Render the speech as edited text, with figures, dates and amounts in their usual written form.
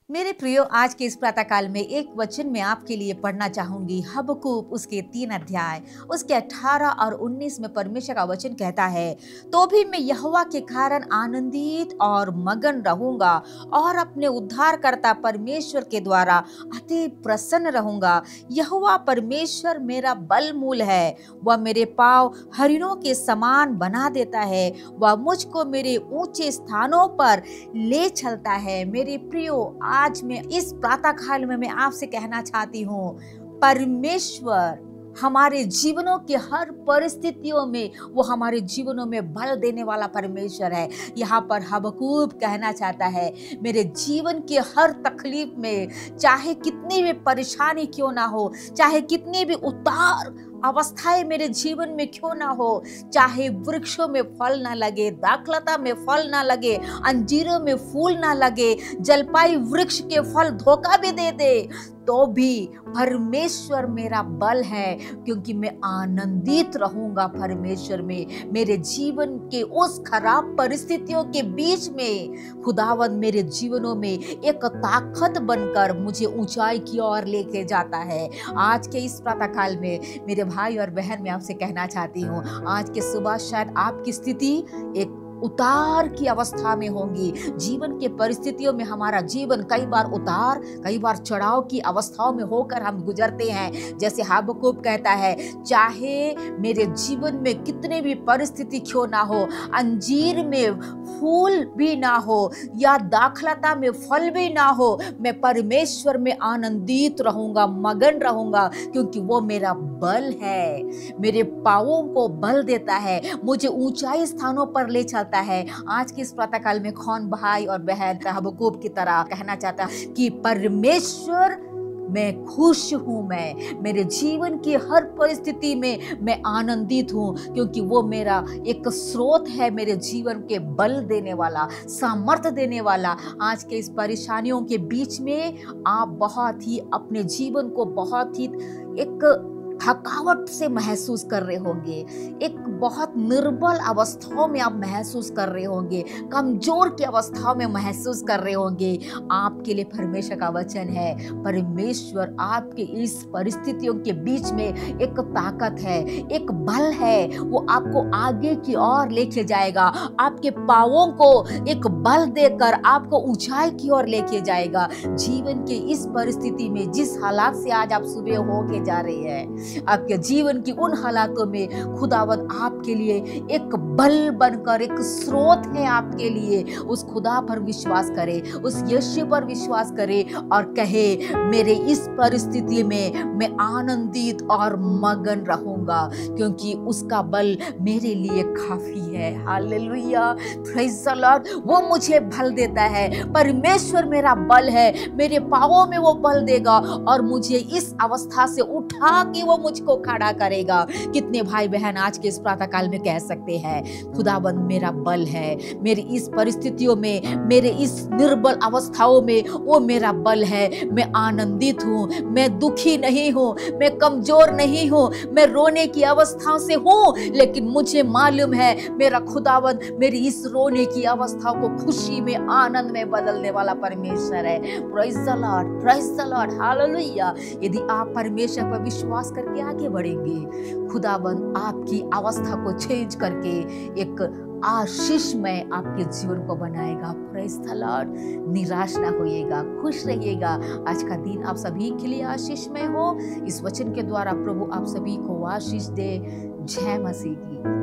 मेरे प्रियो, आज के इस प्रातःकाल में एक वचन मैं आपके लिए पढ़ना चाहूंगी। हबक्कूक उसके 3 अध्याय उसके 18 और 19 में परमेश्वर का वचन कहता है, तो भी मैं यहोवा के कारण आनंदित और मगन रहूंगा और अपने उद्धारकर्ता परमेश्वर के द्वारा अति प्रसन्न रहूंगा। यहोवा परमेश्वर मेरा बल मूल है, वह मेरे पाँव हरिणों के समान बना देता है, वह मुझको मेरे ऊंचे स्थानों पर ले चलता है। मेरे प्रियो, आज मैं इस प्रातः काल में मैं आपसे कहना चाहती हूँ, परमेश्वर हमारे जीवनों के हर परिस्थितियों में वो हमारे जीवनों में बल देने वाला परमेश्वर है। यहाँ पर हबक्कूक कहना चाहता है, मेरे जीवन के हर तकलीफ में, चाहे कितनी भी परेशानी क्यों ना हो, चाहे कितनी भी उतार अवस्थाएं मेरे जीवन में क्यों ना हो, चाहे वृक्षों में फल ना लगे, दाखलता में फल ना लगे, अंजीरों में फूल ना लगे, जलपाई वृक्ष के फल धोखा भी दे दे, तो भी परमेश्वर मेरा बल है, क्योंकि मैं आनंदित रहूंगा परमेश्वर में। मेरे जीवन के उस खराब परिस्थितियों के बीच में खुदावंद मेरे जीवनों में एक ताकत बनकर मुझे ऊंचाई की ओर लेके जाता है। आज के इस प्रातःकाल में मेरे भाई और बहन, मैं आपसे कहना चाहती हूँ, आज के सुबह शायद आपकी स्थिति एक उतार की अवस्था में होंगी। जीवन के परिस्थितियों में हमारा जीवन कई बार उतार, कई बार चढ़ाव की अवस्थाओं में होकर हम गुजरते हैं। जैसे हबक्कूक कहता है, चाहे मेरे जीवन में कितने भी परिस्थिति क्यों ना हो, अंजीर में फूल भी ना हो या दाखलता में फल भी ना हो, मैं परमेश्वर में आनंदित रहूंगा, मगन रहूंगा, क्योंकि वो मेरा बल है, मेरे पांवों को बल देता है, मुझे ऊंचाई स्थानों पर ले चलता है। आज के इस प्रातःकाल में कौन भाई और बहन हबक्कूक की तरह कहना चाहता है कि परमेश्वर, मैं खुश हूं, मैं मेरे जीवन की हर परिस्थिति में मैं आनंदित हूं, क्योंकि वो मेरा एक स्रोत है, मेरे जीवन के बल देने वाला, सामर्थ्य देने वाला। आज के इस परेशानियों के बीच में आप बहुत ही अपने जीवन को बहुत ही एक थकावट से महसूस कर रहे होंगे, एक बहुत निर्बल अवस्थाओं में आप महसूस कर रहे होंगे, कमजोर की अवस्थाओं में महसूस कर रहे होंगे। आपके लिए परमेश्वर का वचन है, परमेश्वर आपके इस परिस्थितियों के बीच में एक ताकत है, एक बल है, वो आपको आगे की ओर लेके जाएगा, आपके पांवों को एक बल देकर आपको ऊंचाई की ओर लेके जाएगा। जीवन के इस परिस्थिति में, जिस हालात से आज आप सुबह होके जा रहे हैं, आपके जीवन की उन हालातों में खुदावंद आपके लिए एक बल बनकर एक स्रोत है आपके लिए। उस खुदा पर विश्वास करे, उस यीशु पर विश्वास करे और कहे, मेरे इस परिस्थिति में मैं आनंदित और मगन रहूंगा, क्योंकि उसका बल मेरे लिए काफी है। Hallelujah, praise the Lord. वो मुझे बल देता है, परमेश्वर मेरा बल है, मेरे पांवों में वो बल देगा और मुझे इस अवस्था से उठा के वो मुझको खड़ा करेगा। कितने भाई बहन आज के इस प्रातःकाल में कह सकते हैं, खुदाबंद मेरा बल है, मेरी इस परिस्थितियों में, मेरे इस निर्बल अवस्थाओं में वो मेरा बल है। मैं आनंदित हूँ, मैं दुखी नहीं हूँ, मैं कमजोर नहीं हूँ, मैं रोने की अवस्थाओं से हूँ, लेकिन मुझे मालूम है मेरा खुदाबंद मेरी इस रोने की अवस्थाओं को खुशी में, आनंद में बदलने वाला परमेश्वर है। Praise the Lord, praise the Lord, hallelujah. यदि आप परमेश्वर पर विश्वास करके आगे बढ़ेंगे, खुदाबंद आपकी अवस्था को चेंज करके एक आशीषमय आपके जीवन को बनाएगा। Praise the Lord. निराश ना होइएगा, खुश रहिएगा। आज का दिन आप सभी के लिए आशीषमय हो। इस वचन के द्वारा प्रभु आप सभी को आशीष दे। जय मसीह की।